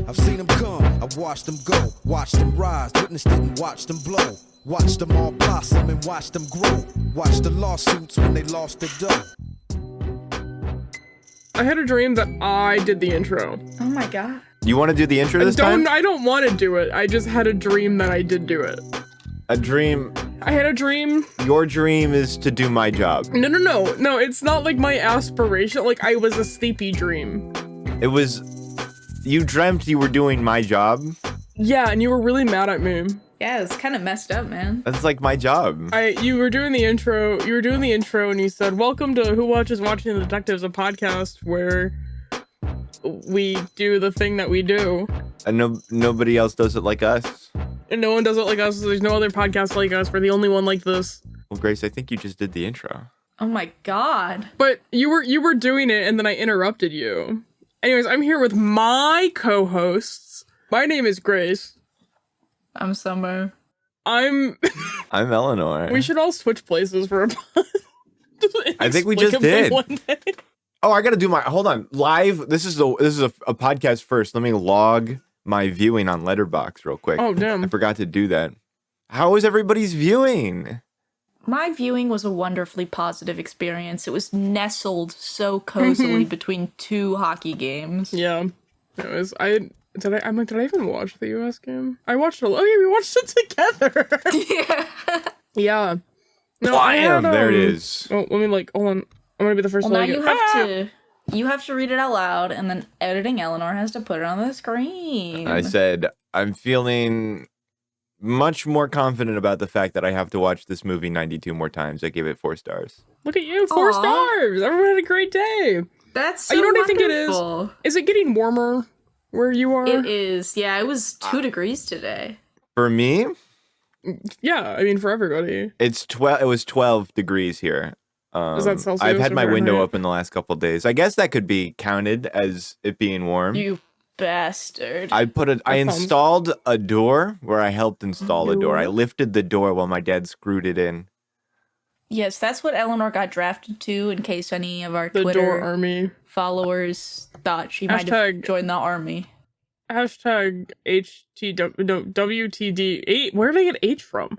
I've seen them come, I've watched them go, watched them rise, witnessed it and watched them blow. Watched them all blossom and watched them grow. Watched the lawsuits when they lost their dough. I had a dream that I did the intro. Oh my god. You want to do the intro this time? I don't want to do it. I just had a dream that I did do it. A dream? I had a dream. Your dream is to do my job. No, it's not like my aspiration. Like, I was a sleepy dream. It was... You dreamt you were doing my job? Yeah, and you were really mad at me. Yeah, it's kind of messed up, man. That's like my job. You were doing the intro, and you said, "Welcome to Who Watches Watching the Detectives, a podcast where we do the thing that we do." And nobody else does it like us. And no one does it like us. There's no other podcast like us. We're the only one like this. Well, Grace, I think you just did the intro. Oh my god. But you were doing it, and then I interrupted you. Anyways, I'm here with my co-hosts. My name is Grace. I'm Summer. I'm Eleanor. We should all switch places for a I think we just did. Oh, I gotta do my... Hold on. Live. This is a podcast first. Let me log my viewing on Letterboxd real quick. Oh, damn. I forgot to do that. How was everybody's viewing? My viewing was a wonderfully positive experience. It was nestled so cozily between two hockey games. Yeah. It was... Did I even watch the US game? I watched it. Oh yeah, we watched it together. Yeah. Yeah. No, Bam! There it is. Oh, let me hold on. I'm gonna be the first Well, one. now you have to read it out loud, and then editing Eleanor has to put it on the screen. I said, I'm feeling much more confident about the fact that I have to watch this movie 92 more times. I gave it 4 stars. Look at you, 4 stars. Everyone had a great day. That's so you know what wonderful. I think it is? Is it getting warmer where you are? It is. Yeah, it was 2 degrees today. For me? Yeah, I mean for everybody. It was 12 degrees here. Is that Celsius? I've had or my window Fahrenheit? open the last couple of days. I guess that could be counted as it being warm. You bastard. I installed a door where I helped install a door. I Door? lifted the door while my dad screwed it in. Yes, that's what Eleanor got drafted to, in case any of our The Twitter door army. followers thought she might have joined the army. Hashtag WTD8. Where did I get H from?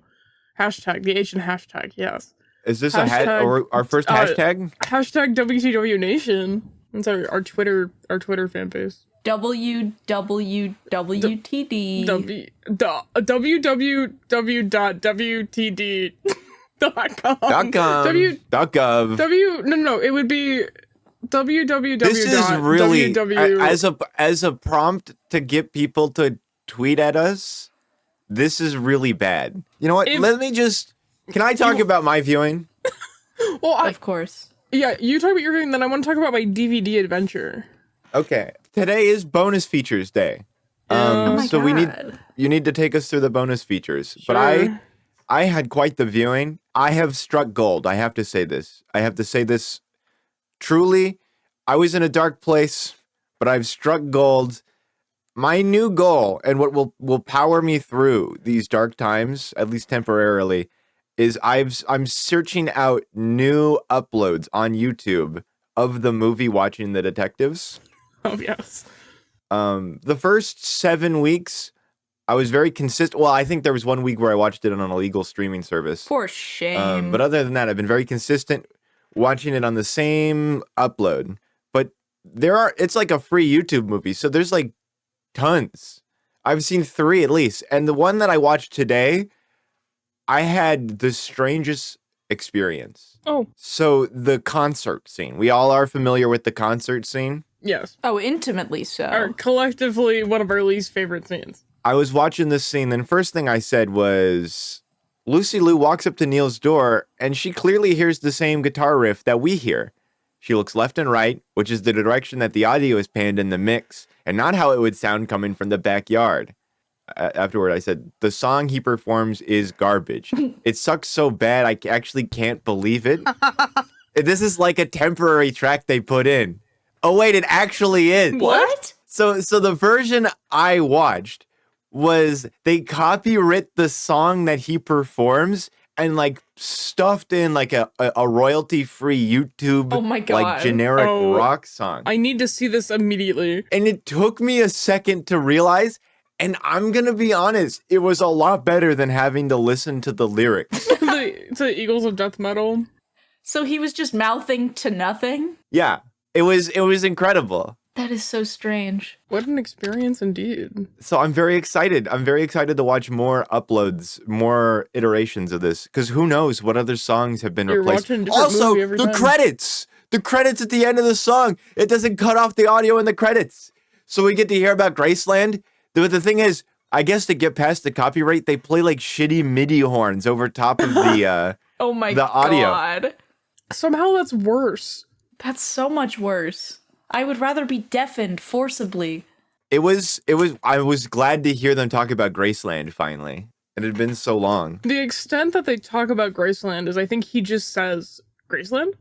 Hashtag the H in hashtag. Yes. Is this a or our first hashtag? Hashtag WTW Nation. That's our Twitter fan base. WWWTD. www.wtd.com. It would be www. This is really as a prompt to get people to tweet at us. This is really bad. You know what? Can I talk about my viewing? Well, of course. Yeah, you talk about your viewing, then I want to talk about my DVD adventure. Okay. Today is bonus features day. Oh my so God. you need to take us through the bonus features. Sure. But I had quite the viewing. I have struck gold. I have to say this. Truly, I was in a dark place, but I've struck gold. My new goal, and what will power me through these dark times, at least temporarily, is I'm searching out new uploads on YouTube of the movie Watching the Detectives. Oh, yes. The first 7 weeks, I was very consistent. Well, I think there was 1 week where I watched it on an illegal streaming service. For shame. But other than that, I've been very consistent watching it on the same upload. But it's like a free YouTube movie, so there's like tons. I've seen 3 at least. And the one that I watched today, I had the strangest experience. Oh. So the concert scene. We all are familiar with the concert scene. Yes. Oh, intimately so. Are collectively one of our least favorite scenes. I was watching this scene, and first thing I said was, Lucy Liu walks up to Neil's door, and she clearly hears the same guitar riff that we hear. She looks left and right, which is the direction that the audio is panned in the mix, and not how it would sound coming from the backyard. Afterward, I said, the song he performs is garbage. It sucks so bad, I actually can't believe it. This is like a temporary track they put in. Oh, wait, it actually is. What? So the version I watched was they copyright the song that he performs and like stuffed in like a royalty-free YouTube Oh my like God. generic Oh. rock song. I need to see this immediately. And it took me a second to realize, and I'm gonna be honest, it was a lot better than having to listen to the lyrics. The Eagles of Death Metal. So he was just mouthing to nothing? Yeah, it was incredible. That is so strange. What an experience indeed. So I'm very excited. I'm very excited to watch more uploads, more iterations of this, because who knows what other songs have been You're replaced. watching a different Also, movie every the time. credits. The credits at the end of the song. It doesn't cut off the audio in the credits. So we get to hear about Graceland. The thing is, I guess to get past the copyright, they play like shitty MIDI horns over top of the Oh my The audio. God. Somehow that's worse. That's so much worse. I would rather be deafened forcibly. I was glad to hear them talk about Graceland finally. It had been so long. The extent that they talk about Graceland is I think he just says Graceland,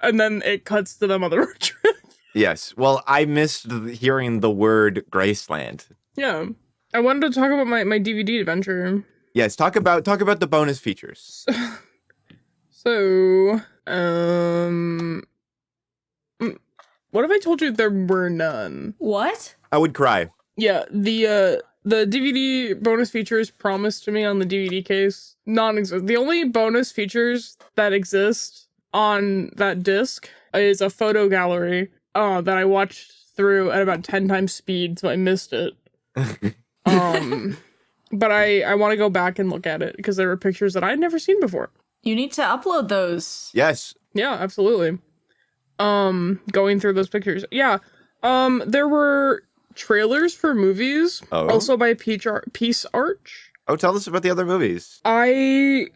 and then it cuts to them on the road trip. Yes. Well, I missed hearing the word Graceland. Yeah. I wanted to talk about my DVD adventure. Yes, talk about the bonus features. So, what if I told you there were none? What? I would cry. Yeah, the DVD bonus features promised to me on the DVD case non-exist. The only bonus features that exist on that disc is a photo gallery that I watched through at about 10 times speed, so I missed it. But I want to go back and look at it because there were pictures that I'd never seen before. You need to upload those. Yes. Yeah, absolutely. Going through those pictures. Yeah. There were trailers for movies, Oh. also by Peace Arch. Oh, tell us about the other movies. There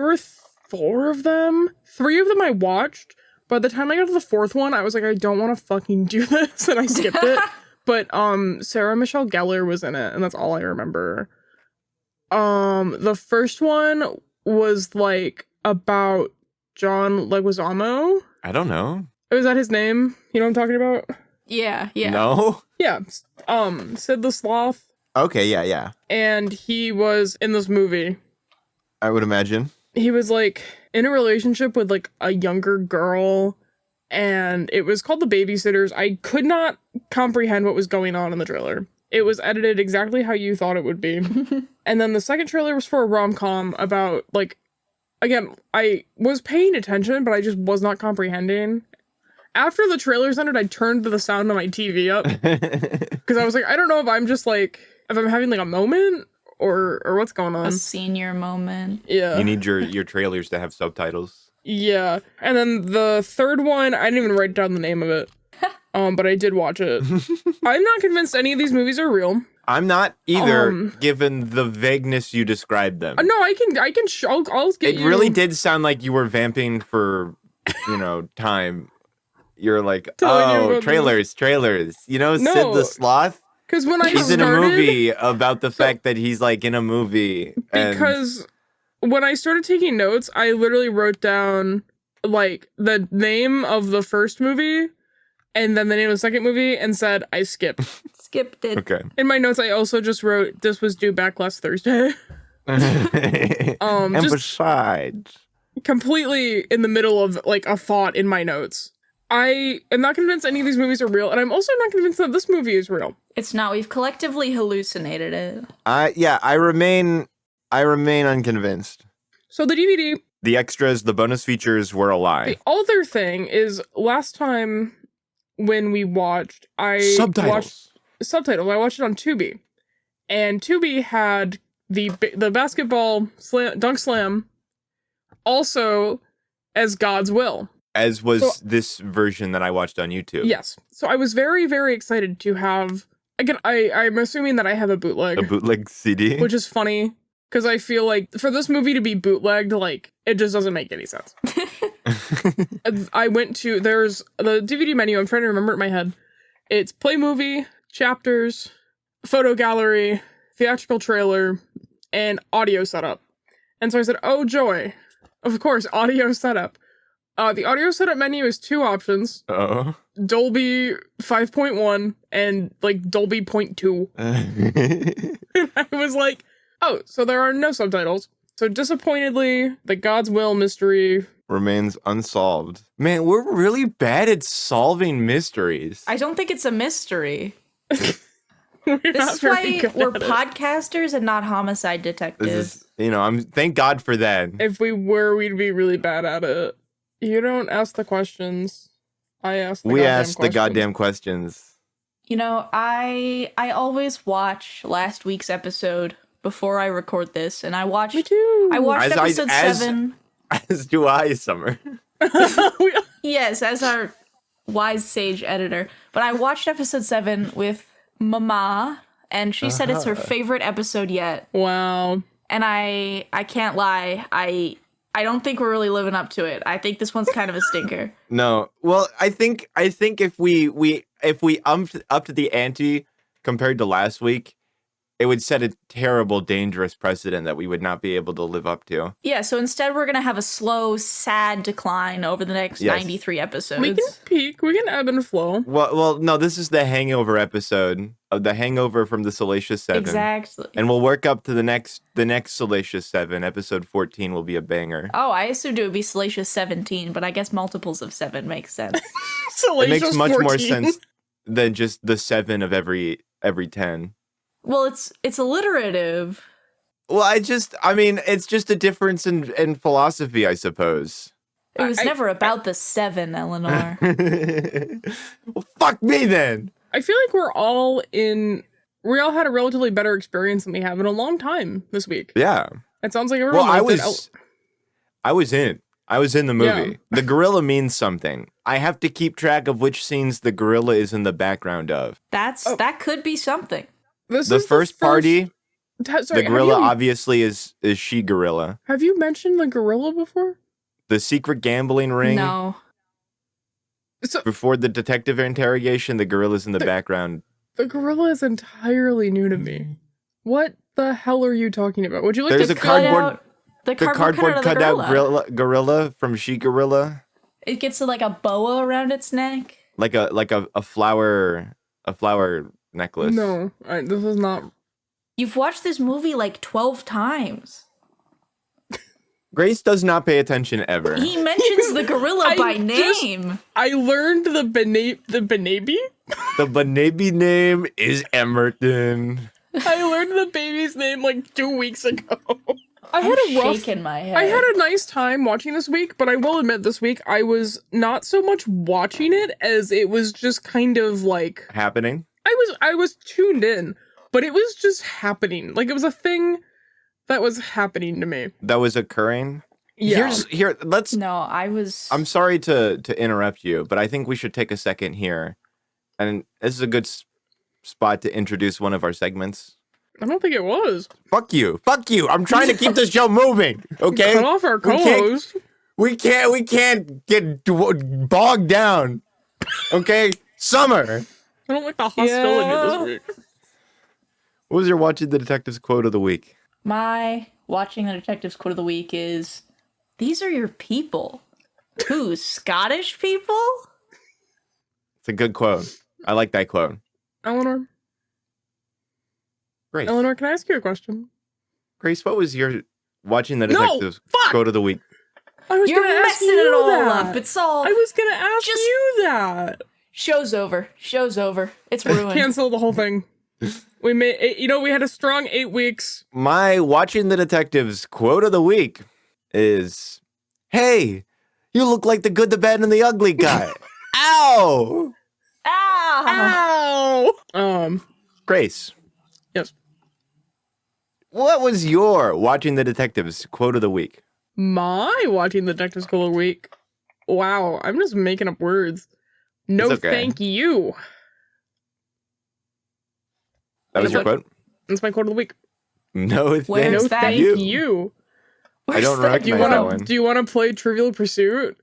were 4 of them. 3 of them I watched. By the time I got to the 4th one, I was like, I don't want to fucking do this, and I skipped it. But Sarah Michelle Gellar was in it, and that's all I remember. The first one was like about John Leguizamo. I don't know. Oh, is that his name? You know what I'm talking about? Yeah. No? Yeah. Sid the Sloth. Okay, yeah. And he was in this movie. I would imagine. He was like in a relationship with like a younger girl, and it was called The Babysitters. I could not comprehend what was going on in the trailer. It was edited exactly how you thought it would be. And then the second trailer was for a rom-com about like, again, I was paying attention, but I just was not comprehending. After the trailers ended, I turned the sound on my TV up because I was like, I don't know if I'm just like, if I'm having like a moment or what's going A on. senior moment. Yeah. You need your trailers to have subtitles. Yeah. And then the third one, I didn't even write down the name of it. But I did watch it. I'm not convinced any of these movies are real. I'm not either, Um, given the vagueness you described them. No, I'll get It you. really did sound like you were vamping for, time. You're like, Telling you about trailers. You know, No. Sid the Sloth? Because when I He's started, in a movie about the fact that he's like in a movie. And because when I started taking notes, I literally wrote down like the name of the first movie and then the name of the second movie and said I skipped. Skipped it. Okay. In my notes, I also just wrote this was due back last Thursday. And Just besides. completely in the middle of like a thought in my notes. I am not convinced any of these movies are real, and I'm also not convinced that this movie is real. It's not. We've collectively hallucinated it. I remain unconvinced. So the DVD, The extras, the bonus features were a lie. the other thing is last time when we watched, I watched subtitles. I watched it on Tubi, and Tubi had the basketball dunk slam also as God's Will. As was So- this version that I watched on YouTube. Yes. So I was very, very excited to have. Again, I'm assuming that I have a bootleg, A bootleg CD. which is funny because I feel like for this movie to be bootlegged, like it just doesn't make any sense. I went to there's the DVD menu. I'm trying to remember it in my head. It's play movie, chapters, photo gallery, theatrical trailer, and audio setup. And so I said, "Oh joy, of course, audio setup." The audio setup menu is 2 options: Oh. Dolby 5.1 and like Dolby 0.2. I was like, "Oh, so there are no subtitles." So disappointedly, the God's Will mystery. Remains unsolved. Man, we're really bad at solving mysteries. I don't think it's a mystery. We're This not is very why good we're at it. podcasters and not homicide detectives. This is, I'm thank God for that. If we were, we'd be really bad at it. You don't ask the questions. I ask the We goddamn asked the questions. goddamn questions. You know, I always watch last week's episode before I record this, and I watched Me too. I watched As episode as- 7. As do I, Summer. Yes, as our wise sage editor. But I watched episode 7 with Mama, and she said it's her favorite episode yet. Wow. And I can't lie, I don't think we're really living up to it. I think this one's kind of a stinker. No. Well, I think if we upped the ante compared to last week, it would set a terrible, dangerous precedent that we would not be able to live up to. Yeah, so instead we're gonna have a slow, sad decline over the next Yes. 93 episodes. We can peak. We can ebb and flow. Well, no, this is the Hangover episode of the Hangover from the Salacious 7. Exactly. And we'll work up to the next Salacious 7. Episode 14 will be a banger. Oh, I assumed it would be Salacious 17, but I guess multiples of 7 makes sense. It makes much more 14. sense than just the 7 of every 10. Well, it's alliterative. Well, it's just a difference in philosophy, I suppose. It was never about the 7, Eleanor. Well, fuck me then. I feel like we all had a relatively better experience than we have in a long time this week. Yeah. It sounds like everyone Well, I loved it. was in it. I was in the movie. Yeah. The gorilla means something. I have to keep track of which scenes the gorilla is in the background of. That could be something. This The is first party, Sorry, the gorilla have you, obviously is she gorilla. have you mentioned the gorilla before? The secret gambling ring. No. So Before the detective interrogation, the gorilla's in the background. the gorilla is entirely new to me. What the hell are you talking about? Would you like There's to a Cut cardboard- out the The cardboard cardboard cutout of the cutout gorilla. gorilla from She Gorilla. It gets like a boa around its neck. Like a flower necklace. No, this is not. You've watched this movie like 12 times. Grace does not pay attention ever. He mentions the gorilla I by just- name. I learned the Benabi. The Banabi name is Emerton. I learned the baby's name like 2 weeks ago. I had I'm a rough. shaking my head. I had a nice time watching this week, but I will admit this week I was not so much watching it as it was just kind of like Happening. I was tuned in, but it was just happening. Like it was a thing that was happening to me. That was occurring. Yeah. Let's No, I was. I'm sorry to interrupt you, but I think we should take a second here. And this is a good spot to introduce one of our segments. I don't think it was. Fuck you. Fuck you. I'm trying to keep this show moving. Okay? Cut off our We can't- co-host. We can't get bogged down. Okay? Summer. I don't like the hostility this week. What was your watching the detectives quote of the week? My watching the detectives quote of the week is, "These are your people." Who? Scottish people? It's a good quote. I like that quote. Eleanor, Grace. Eleanor, can I ask you a question? Grace, what was your watching the No, detectives fuck! quote of the week? I was You're gonna ask messing you it all that. up. It's all. I was gonna ask Just- you that. Show's over. Show's over. It's ruined. Cancel the whole thing. We made, we had a strong 8 weeks. My watching the detectives quote of the week is, "Hey, you look like the good, the bad, and the ugly guy." Ow! Ah! Ow! Grace, Yes. what was your watching the detectives quote of the week? My watching the Detective School of the Week. Wow, I'm just making up words. No, It's okay. thank you. That was your What? quote? That's my quote of the week. No, Where's thank No, that? thank you. you. I don't Where's that Do you recognize want that from? one. to? Do you want to play Trivial Pursuit?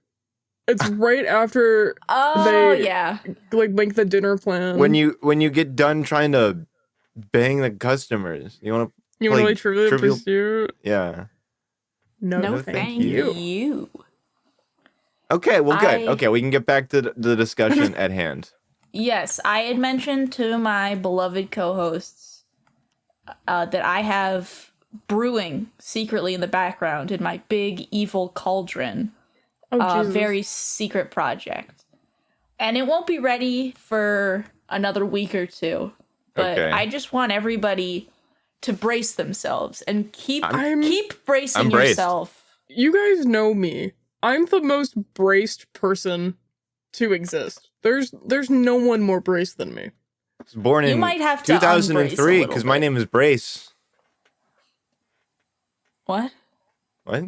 It's right after Oh, They- yeah. like the dinner plan. When you get done trying to bang the customers, you want to you want to play play Trivial Trivial- Pursuit? yeah. No, No, thank thank you. you. Okay, well, good. I- Okay, we can get back to the discussion at hand. Yes, I had mentioned to my beloved co-hosts that I have brewing secretly in the background in my big evil cauldron. Oh, Jesus. Very secret project. And it won't be ready for another week or two. But Okay. I just want everybody to brace themselves and keep bracing I'm braced. yourself. You guys know me. I'm the most braced person to exist. There's no one more braced than me. I was born You in might have to unbrace a 2003 little because my bit. name is Brace. What? What?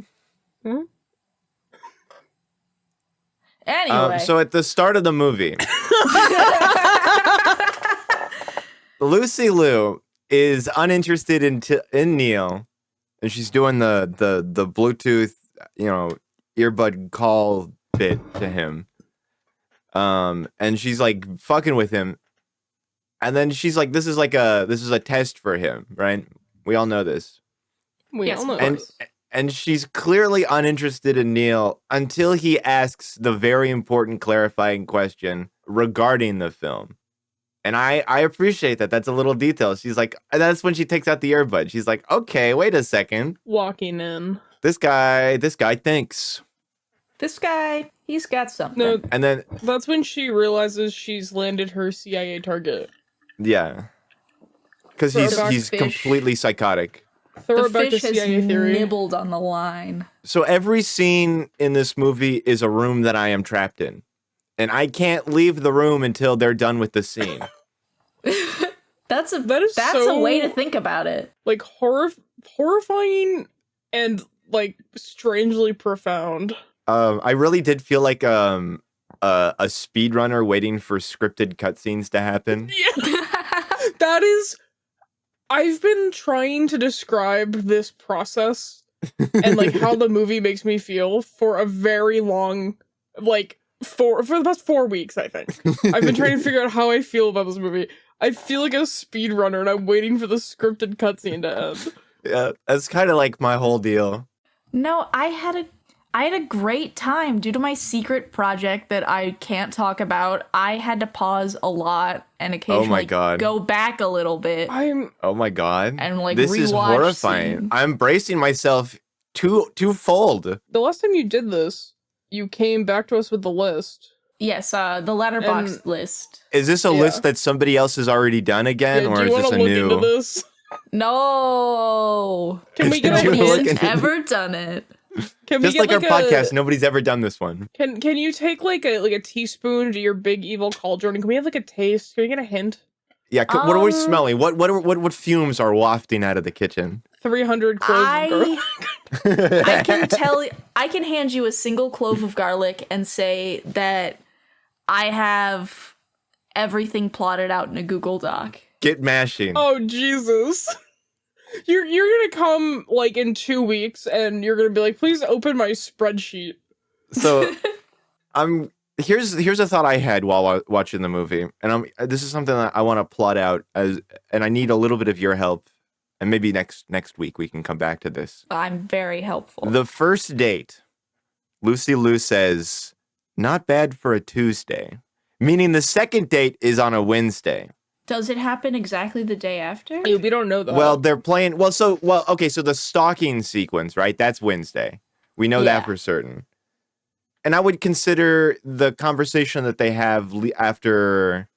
Anyway. So at the start of the movie, Lucy Liu is uninterested in Neil, and she's doing the Bluetooth, earbud call bit to him. And she's like fucking with him, and then she's like, "This is a test for him, right? We all know this." We Yes, all know And this. and she's clearly uninterested in Neil until he asks the very important clarifying question regarding the film. And I appreciate that. That's a little detail. She's like, that's when she takes out the earbud. She's like, okay, wait a second. Walking in. This guy thinks. This guy, he's got something. No, And then, that's when she realizes she's landed her CIA target. yeah. Because Throwback he's fish. completely psychotic. Throw The it back to fish has CIA theory. nibbled on the line. So every scene in this movie is a room that I am trapped in. And I can't leave the room until they're done with the scene. That's a That is a way to so- think about it. Like horrifying and like strangely profound. I really did feel like a speedrunner waiting for scripted cutscenes to happen. That is, I've been trying to describe this process and like how the movie makes me feel for a very long, like for the past 4 weeks, I think. I've been trying to figure out how I feel about this movie. I feel like a speedrunner and I'm waiting for the scripted cutscene to end. Yeah, that's kind of like my whole deal. No, I had a great time due to my secret project that I can't talk about. I had to pause a lot and occasionally God. go back a little bit. Oh my god. And, like, this is rewatch horrifying. scenes. I'm bracing myself twofold. The last time you did this, you came back to us with the list. Yes, the letterbox And- list. Is this a Yeah. list that somebody else has already done again, Yeah, or do is you this want a to look new? into this? No. Can we get Did a you look hint? into- Ever done it? Can we Just get like our a, podcast, nobody's ever done this one. Can you take like a teaspoon to your big evil cauldron? And can we have like a taste? Can we get a hint? Yeah, what are we Um, smelling? What fumes are wafting out of the kitchen? 300 cloves of garlic. I can I can hand you a single clove of garlic and say that I have everything plotted out in a Google Doc. Get mashing. Oh Jesus! You're gonna come like in 2 weeks, and you're gonna be like, please open my spreadsheet. So here's a thought I had while watching the movie, and this is something that I want to plot out and I need a little bit of your help, and maybe next week we can come back to this. I'm very helpful. The first date, Lucy Liu says, "Not bad for a Tuesday," meaning the second date is on a Wednesday. Does it happen exactly the day after? Hey, we don't know that. Well, they're playing. Okay. So the stalking sequence, right? That's Wednesday. We know Yeah. that for certain. And I would consider the conversation that they have after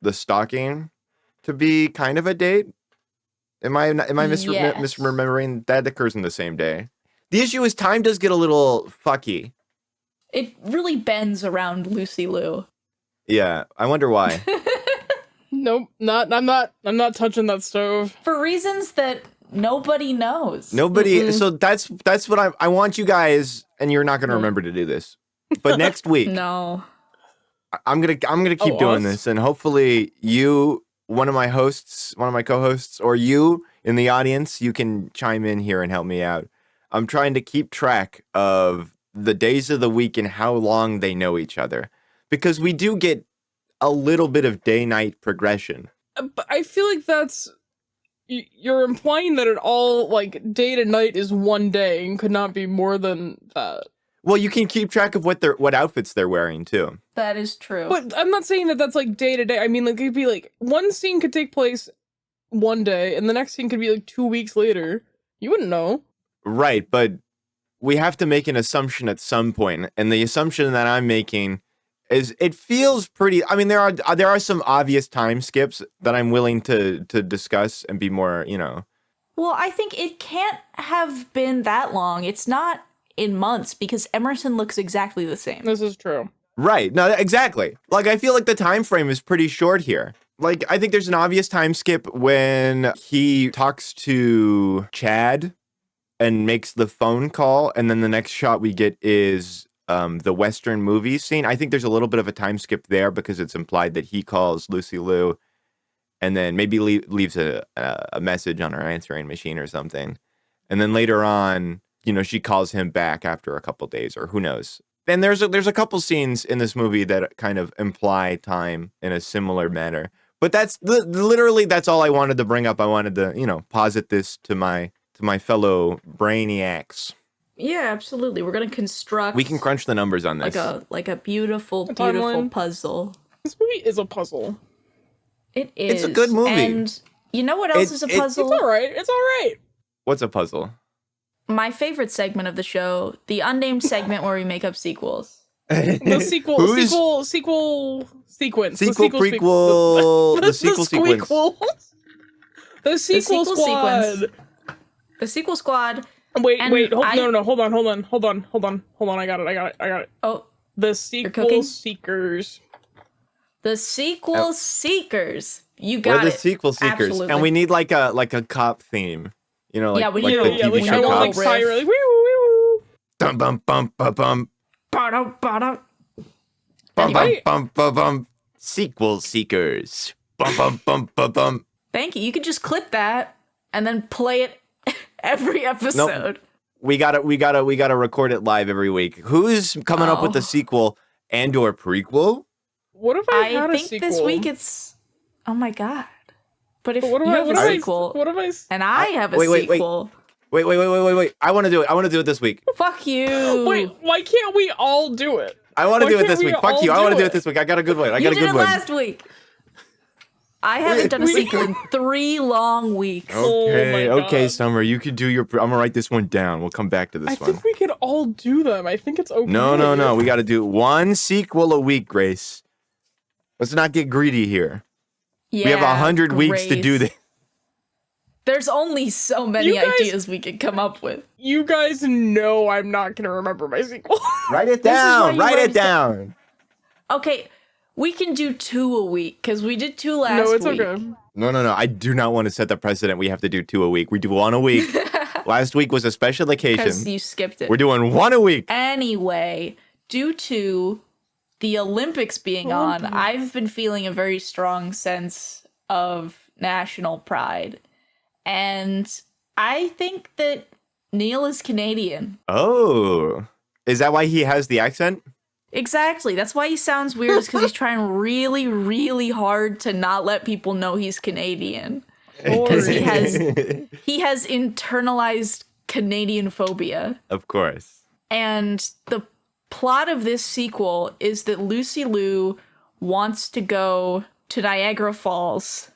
the stalking to be kind of a date. Am I Yes. misremembering? That occurs in the same day. The issue is time does get a little fucky. It really bends around Lucy Liu. Yeah, I wonder why. nope, I'm not touching that stove. For reasons that nobody knows. Nobody. So that's what I want you guys, and you're not going to remember to do this. But next week, No. I'm gonna keep Oh, doing us? this, and hopefully you, one of my co-hosts, or you in the audience, you can chime in here and help me out. I'm trying to keep track of the days of the week and how long they know each other, because we do get a little bit of day-night progression. But I feel like you're implying that it all like day to night is one day and could not be more than that. Well, you can keep track of what outfits they're wearing too. That is true. But I'm not saying that that's like day to day. I mean, like it'd be like one scene could take place one day, and the next scene could be like 2 weeks later. You wouldn't know. Right, but we have to make an assumption at some point, and the assumption that I'm making is it feels pretty. I mean, there are some obvious time skips that I'm willing to discuss and be more, Well, I think it can't have been that long. It's not in months because Emerson looks exactly the same. This is true. Right. No, exactly. Like, I feel like the time frame is pretty short here. Like, I think there's an obvious time skip when he talks to Chad and makes the phone call, and then the next shot we get is the Western movie scene. I think there's a little bit of a time skip there because it's implied that he calls Lucy Liu and then maybe leaves a message on her answering machine or something. And then later on, she calls him back after a couple days, or who knows. And there's a couple scenes in this movie that kind of imply time in a similar manner. But that's literally that's all I wanted to bring up. I wanted to, posit this to my fellow brainiacs. Yeah, absolutely. We're gonna construct. We can crunch the numbers on this. like a beautiful, A beautiful timeline. puzzle. This movie is a puzzle. It is. It's a good movie. And you know what else is a It's puzzle? It's all right. It's all right. What's a puzzle? My favorite segment of the show, the unnamed segment where we make up sequels. The sequel sequence. Sequel prequel. The sequel sequence. squeakquel. The sequel sequel squad. sequence. The sequel squad. Wait, And hold I- on. I got it. Oh, The sequel cooking? seekers. the sequel seekers. You We're got the it. sequel seekers, Absolutely. and we need like a cop theme. Like, Yeah, we like need the a- Yeah, TV like show I want like cops. riff. siren, like woo woo woo. Dum bum bum bum bum Ba-dum, ba-dum. bum bum Anyway. bum bum bum. Sequel seekers. Bum bum bum bum bum. Thank you. You could just clip that and then play it every episode. We gotta record it live every week. Who's coming up with the Oh. sequel and/or prequel? What if I had I a think sequel? this week it's. Oh my god! But if But what if you I have what a if I sequel what if I and I have a wait, wait, wait. sequel, Wait. I want to do it. I want to do it this week. fuck you. wait? Why can't we all do it? I want to Why do it can't this we week. Fuck all you. I want to do do it it? this week. I got a good one. I You got a did good it one. last week. I haven't done a sequel in 3 long weeks. Okay, Oh my okay, God. Summer, you could do your. I'm gonna write this one down. We'll come back to this I one. think we could all do them. I think it's okay. No. We got to do one sequel a week, Grace. Let's not get greedy here. Yeah, We have 100 weeks to do Grace. this. There's only so many You guys- ideas we could come up with. You guys know I'm not gonna remember my sequel. Write it why down. you Write already it down. Okay, we can do 2 a week because we did 2 last No, it's week. okay. No. I do not want to set the precedent. We have to do 2 a week. We do 1 a week. Last week was a special Because occasion. you skipped it. We're doing 1 a week. Anyway, due to the Olympics being on, I've been feeling a very strong sense of national pride. And I think that Neil is Canadian. Oh, is that why he has the accent? Exactly. That's why he sounds weird, is because he's trying really, really hard to not let people know he's Canadian. Because he has internalized Canadian phobia. Of course. And the plot of this sequel is that Lucy Liu wants to go to Niagara Falls,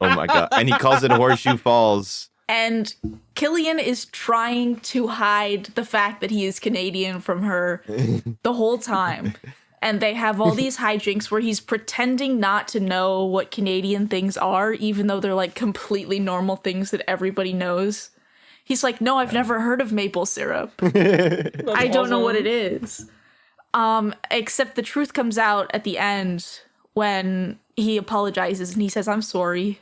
Oh my god. And he calls it Horseshoe Falls. and Killian is trying to hide the fact that he is Canadian from her the whole time. And they have all these hijinks where he's pretending not to know what Canadian things are, even though they're like completely normal things that everybody knows. He's like, no, I've never heard of maple syrup. I don't know what it is. Except the truth comes out at the end when he apologizes and he says, I'm sorry.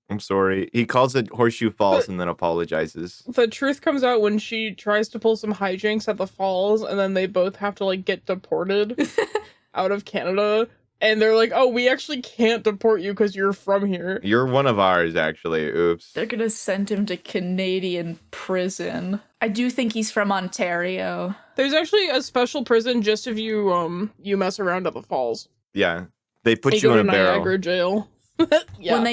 I'm sorry. He calls it Horseshoe Falls and then apologizes. The truth comes out when she tries to pull some hijinks at the falls, and then they both have to like get deported out of Canada. And they're like, "Oh, we actually can't deport you because you're from here." You're one of ours, actually. Oops. They're gonna send him to Canadian prison. I do think he's from Ontario. There's actually a special prison just if you you mess around at the falls. Yeah. They put They you go in to a barrel. Niagara jail. Yeah. When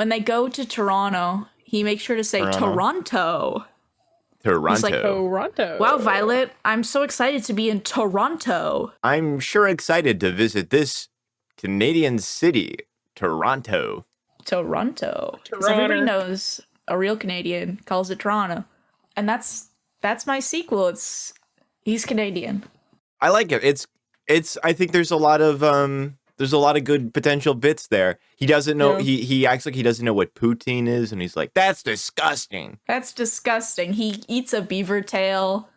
they go to Toronto, he makes sure to say Toronto. Toronto. He's like, Toronto. Wow, Violet, I'm so excited to be in Toronto. I'm sure excited to visit this Canadian city, Toronto. Toronto. 'Cause everybody Toronto. knows a real Canadian, calls it Toronto. And that's my sequel. He's Canadian. I like it. It's I think there's a lot of good potential bits there. He doesn't know he acts like he doesn't know what poutine is, and he's like, that's disgusting. That's disgusting. He eats a beaver tail.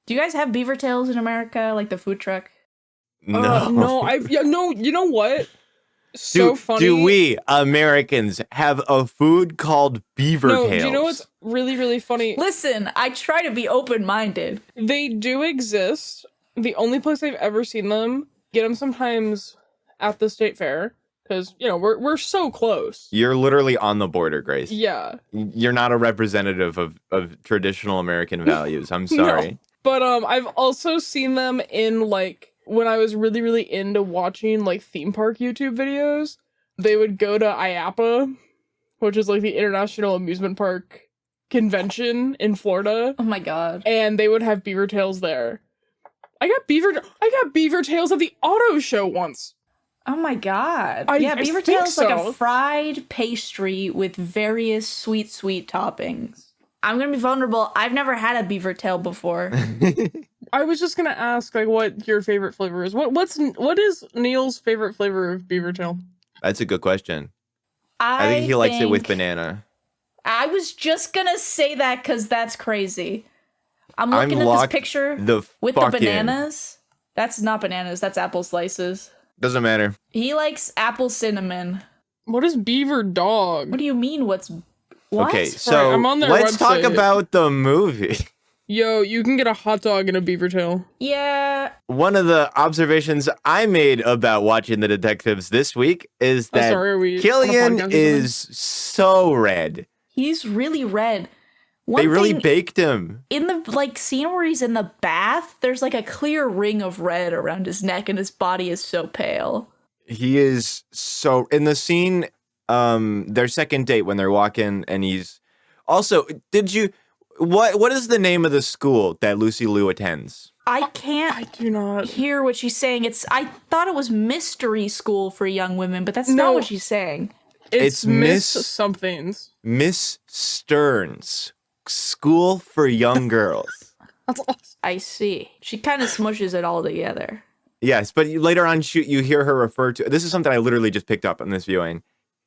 Do you guys have beaver tails in America, like the food truck? No. No, you know what? So funny. Do we Americans have a food called beaver tails? Do you know what's really, really funny? Listen, I try to be open-minded. They do exist. The only place I've ever seen them, get them sometimes at the state fair, because, we're so close. You're literally on the border, Grace. Yeah. You're not a representative of traditional American values. I'm sorry. No. But I've also seen them in, like, when I was really, really into watching, like, theme park YouTube videos, they would go to IAAPA, which is, like, the International Amusement Park Convention in Florida. Oh my god. And they would have beaver tails there. I got beaver tails at the auto show once. Oh my god. I beaver think tails like so. a fried pastry with various sweet toppings. I'm gonna be vulnerable. I've never had a beaver tail before. I was just gonna ask, like, what your favorite flavor is. What is Neil's favorite flavor of beaver tail? That's a good question. I think he likes it with banana. I was just gonna say that because that's crazy. I'm looking at this picture with the bananas. That's not bananas. That's apple slices. Doesn't matter. He likes apple cinnamon. What is beaver dog? What do you mean? What? Okay, so Right, I'm on their let's talk website. about the movie. Yo, you can get a hot dog and a beaver tail. Yeah. One of the observations I made about watching The Detectives this week is that sorry, are we on a Killian podcast is so red. He's really red. They really baked him. In the scene where he's in the bath, there's like a clear ring of red around his neck and his body is so pale. He is so in the scene, their second date when they're walking and he's also, what is the name of the school that Lucy Liu attends? I do not hear what she's saying. I thought it was mystery school for young women, but that's not what she's saying. It's Miss somethings. Miss Stearns School for Young Girls. That's awesome. I see. She kind of smushes it all together. Yes, but later on, you hear her refer to this is something I literally just picked up on this viewing.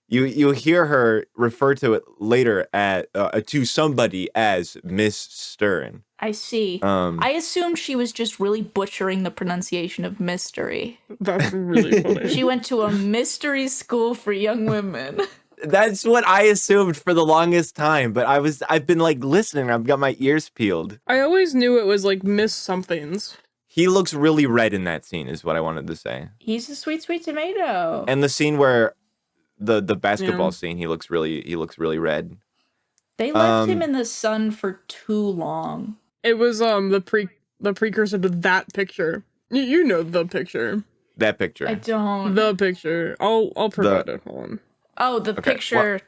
You hear her refer to it later to somebody as Miss Stern. I see. I assumed she was just really butchering the pronunciation of mystery. That's really funny. She went to a mystery school for young women. That's what I assumed for the longest time, but I've been like listening. I've got my ears peeled. I always knew it was like Miss somethings. He looks really red in that scene, is what I wanted to say. He's a sweet tomato. And the scene where the basketball scene, he looks really red. They left him in the sun for too long. It was the precursor to that picture. You know the picture. That picture. I don't. The picture. I'll provide it. Hold on. Oh, the picture.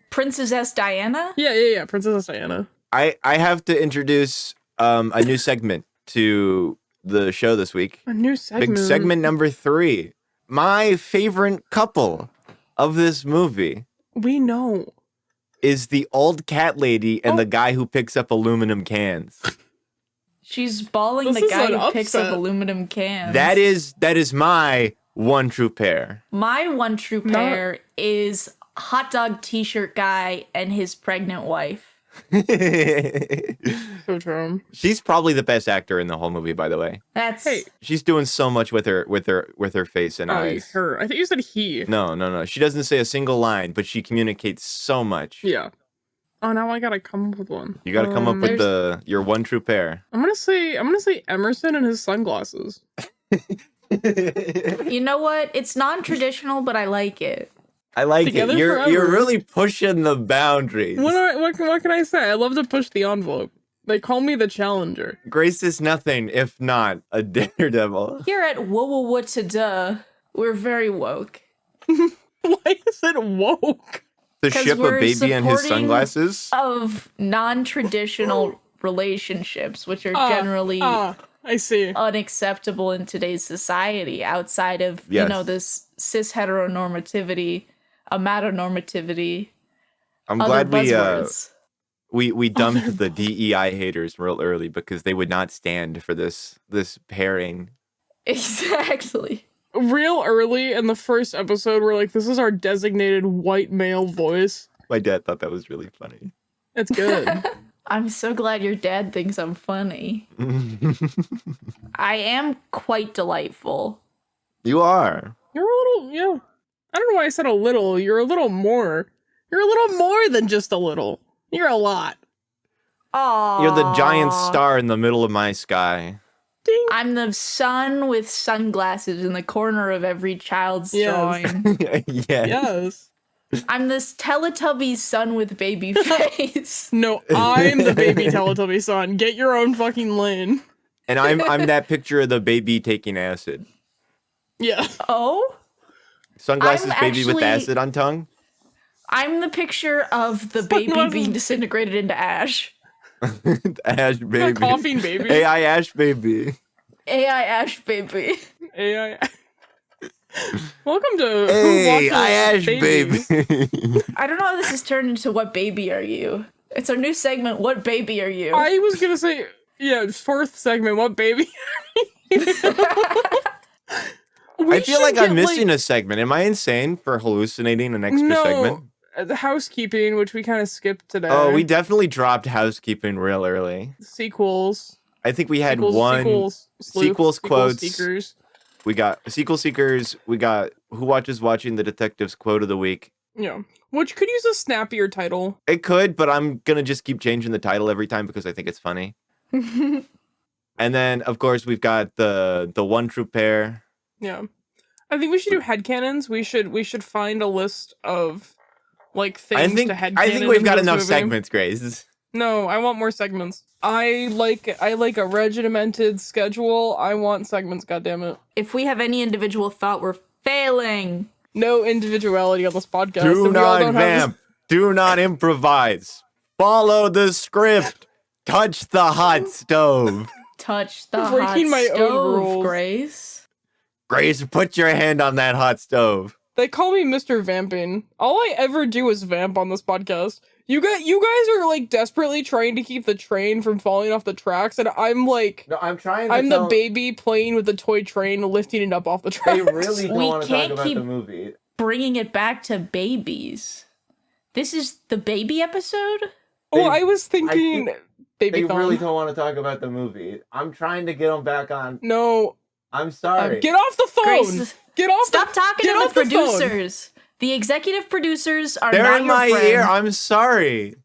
Princess S. Diana? Yeah. Princess Diana. I have to introduce a new segment to the show this week. A new segment. Big segment number 3. My favorite couple of this movie. We know. Is the old cat lady and the guy who picks up aluminum cans. She's balling This the is guy an who picks up upset. aluminum cans. That is my one true pair. My one true pair is hot dog t-shirt guy and his pregnant wife. So true. She's probably the best actor in the whole movie, by the way. That's She's doing so much with her face and eyes. Her. I think you said he. No. She doesn't say a single line, but she communicates so much. Yeah. Oh, now I gotta come up with one. You got to come up with your one true pair. I'm gonna say Emerson and his sunglasses. You know what? It's non-traditional, but I like it. I like Together it. You're forever. really pushing the boundaries. What can I say? I love to push the envelope. They call me the challenger. Grace is nothing if not a daredevil. Here at Whoa Ta-Duh, we're very woke. Why is it woke? To 'Cause ship a we're baby and his supporting- sunglasses? Of non-traditional relationships, which are generally I see. unacceptable in today's society outside of, Yes. this cis heteronormativity, amatonormativity. I'm Other glad buzzwords. we dumped the DEI haters real early because they would not stand for this pairing. Exactly. Real early in the first episode, we're like, this is our designated white male voice. My dad thought that was really funny. It's good. I'm so glad your dad thinks I'm funny. I am quite delightful. You are. You're a little, yeah. I don't know why I said a little. You're a little more. You're a little more than just a little. You're a lot. Aww. You're the giant star in the middle of my sky. Ding. I'm the sun with sunglasses in the corner of every child's Yes. drawing. Yes. Yes. I'm this Teletubby sun with baby face. No, I'm the baby Teletubby son. Get your own fucking lane. And I'm that picture of the baby taking acid. Yeah. Oh? Sunglasses I'm baby with actually- acid on tongue. I'm the picture of the baby Sunglasses. being disintegrated into ash. Ash A baby. coughing baby. AI Ash baby. AI ash baby. AI. Welcome to Who Hey, Watches I Ash Babies. baby. I don't know how this has turned into What Baby Are You? It's our new segment, What Baby Are You? I was gonna say, yeah, fourth segment. What baby? I feel like I'm missing a segment. Am I insane for hallucinating an extra segment? The housekeeping, which we kind of skipped today. Oh, we definitely dropped housekeeping real early. sequels. I think we had Sequels, one. sleuth, sequels quotes. seekers. We got sequel seekers. We got Who Watches Watching the Detectives quote of the week. Yeah, which could use a snappier title. It could, but I'm gonna just keep changing the title every time because I think it's funny. And then, of course, we've got the one true pair. Yeah, I think we should do headcanons. We should find a list of like things I think to headcanon. I think we've in got this enough movie. segments, Grace. No, I want more segments. I like a regimented schedule. I want segments. Goddammit. If we have any individual thought, we're failing. No individuality on this podcast. Do and we all not don't have vamp. Do not improvise. Follow the script. Touch the hot stove. Touch the Breaking hot my own stove, rules. Grace. Grace, put your hand on that hot stove. They call me Mr. Vamping. All I ever do is vamp on this podcast. You guys are like desperately trying to keep the train from falling off the tracks, and I'm like, No, I'm trying. I'm the baby playing with the toy train, lifting it up off the tracks. don't wanna talk can't about keep- the movie. Bringing it back to babies. This is the baby episode? Oh, They- I was thinking, baby. don't want to talk about the movie. I'm trying to get them back on. No, I'm sorry. get off the phone. Grace, Get off. Stop talking get to off the the phone. producers. The executive producers are They're not in your my friend. ear. I'm sorry.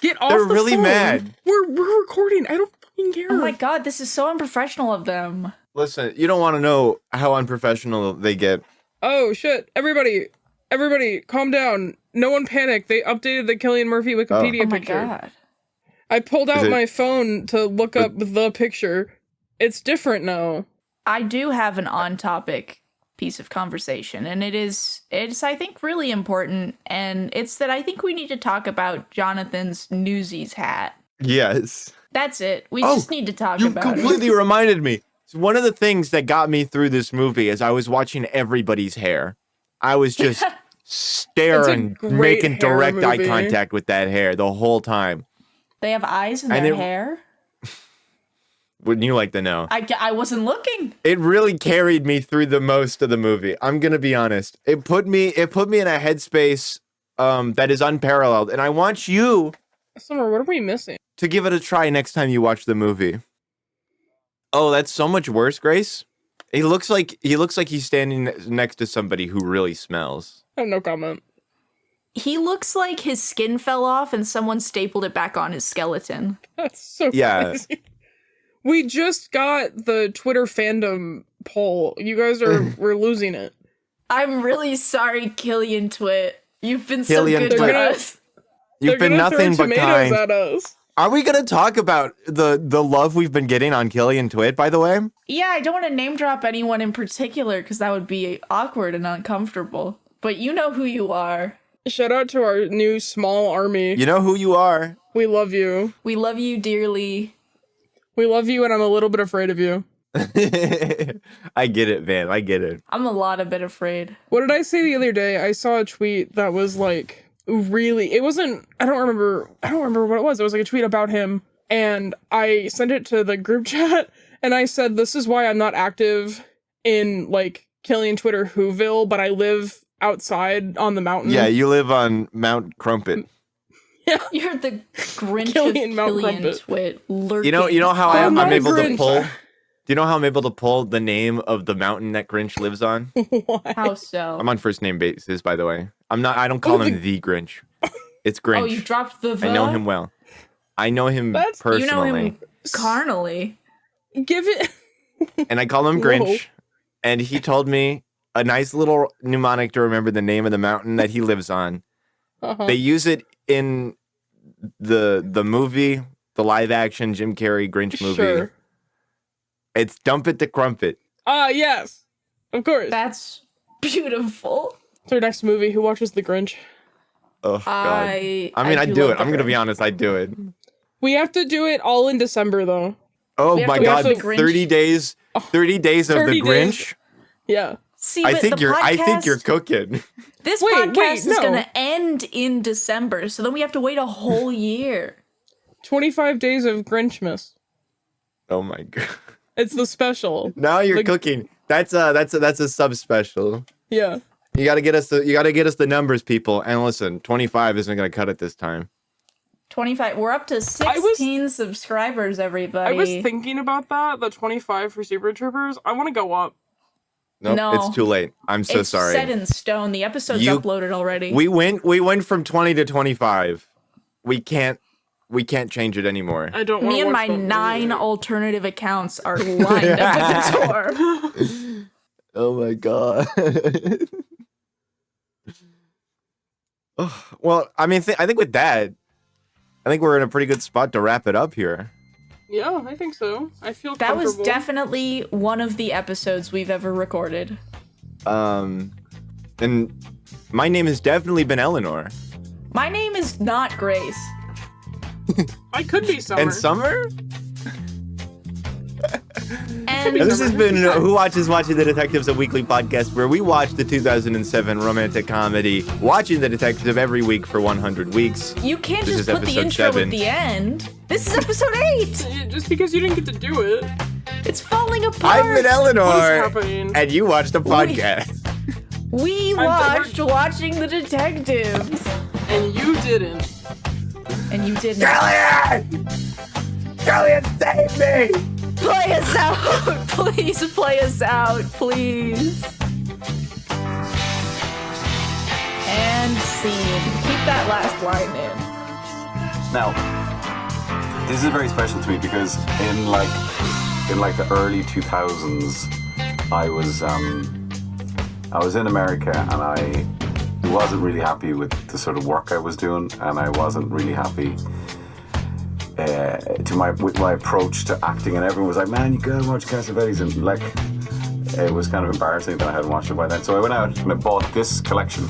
Get off. They're the really phone. mad. We're recording. I don't fucking care. Oh my god, this is so unprofessional of them. Listen, you don't want to know how unprofessional they get. Oh shit! Everybody, calm down. No one panic. They updated the Cillian Murphy Wikipedia Oh my picture. god. I pulled Is out it- my phone to look up the picture. It's different now. I do have an on-topic piece of conversation, and it's I think really important, and it's that I think we need to talk about Jonathan's Newsies hat. Yes. That's it. We Oh, just need to talk You about completely reminded me. So one of the things that got me through this movie is I was watching everybody's hair. I was just staring, great making hair direct eye movie. contact with that hair the whole time. it. They have eyes in And their it- hair. Wouldn't you like to know? I wasn't looking. It really carried me through the most of the movie. I'm gonna be honest. It put me in a headspace that is unparalleled, and I want you Summer, what are we missing? to give it a try next time you watch the movie. Oh, that's so much worse, Grace. He looks like he's standing next to somebody who really smells. I have no comment. He looks like his skin fell off and someone stapled it back on his skeleton. That's so Yeah. crazy. We just got the Twitter fandom poll. You guys we're losing it. I'm really sorry, Killian Twit. You've been so Killian good to Twit. us. You've They're been gonna nothing throw but tomatoes kind. at us. Are we gonna talk about the love we've been getting on Killian Twit, by the way? Yeah, I don't want to name drop anyone in particular because that would be awkward and uncomfortable. But you know who you are. Shout out to our new small army. You know who you are. We love you. We love you dearly. We love you, and I'm a little bit afraid of you. I get it, man. I get it. I'm a bit afraid. What did I say the other day? I saw a tweet that was like, really, it wasn't, I don't remember what it was. It was like a tweet about him, and I sent it to the group chat, and I said, this is why I'm not active in, like, Killian Twitter Whoville, but I live outside on the mountain. Yeah, you live on Mount Crumpet. Yeah. You're the Grinch Killian of Mount Killian Crumpet. Twit lurking. You know how I'm I'm not a able to Grinch. pull? Do you know how I'm able to pull the name of the mountain that Grinch lives on? Why? How so? I'm on first name basis, by the way. I don't call Oh, him the Grinch. It's Grinch. Oh, you dropped the I know him well. I know him That's- personally. You know him carnally. Give it. And I call him Whoa. Grinch. And he told me a nice little mnemonic to remember the name of the mountain that he lives on. Uh-huh. They use it in the movie, the live action Jim Carrey Grinch movie. Sure. It's Dump It to Crumpet. Yes. Of course. That's beautiful. It's our next movie. Who watches The Grinch? Oh god. I I'd do do love it. I'm The gonna be Grinch. honest, I'd do it. We have to do it all in December, though. Oh We have my to watch god, The Grinch. 30 days. 30 days of 30 the days. Grinch. Yeah. See, I but think the you're podcast, cooking. This Wait, podcast is no. gonna end in December, so then we have to wait a whole year. 25 days of Grinchmas. Oh my god. It's the special. Now you're The- cooking. That's a sub special. Yeah. You gotta get us the numbers, people. And listen, 25 isn't gonna cut it this time. 25. We're up to 16 subscribers, everybody. I was thinking about that, the 25 for Super Troopers. I want to go up. Nope, No. it's too late. I'm so it's sorry. set in stone. The episode's You- uploaded already. We went from 20 to 25. We can't change it anymore. I don't want Me to and watch my that 9 movie. alternative accounts are lined up at the door. Oh my god. Oh, well, I mean, I think with that, I think we're in a pretty good spot to wrap it up here. Yeah, I think so. I feel That was comfortable. definitely one of the episodes we've ever recorded. And my name has definitely been Eleanor. My name is not Grace. I could be Summer. And Summer? And And this has been Who Watches Watching the Detectives, a weekly podcast where we watch the 2007 romantic comedy Watching the Detective every week for 100 weeks. you can't This just is put the episode intro 7. at the end. This is episode 8. Yeah, just because you didn't get to do it. It's falling apart. I've been What is Eleanor, happening? and you watched a podcast. We watched Watching the Detectives. And you didn't. And you didn't. Killian! Killian, save me! Play us out. Please play us out. Please. And scene. Keep that last line in. Now, this is very special to me because in like the early 2000s, I was in America and I wasn't really happy with the sort of work I was doing, and I wasn't really happy with my approach to acting, and everyone was like, "Man, you gotta watch Cassavetes," and like it was kind of embarrassing that I hadn't watched it by then. So I went out and I bought this collection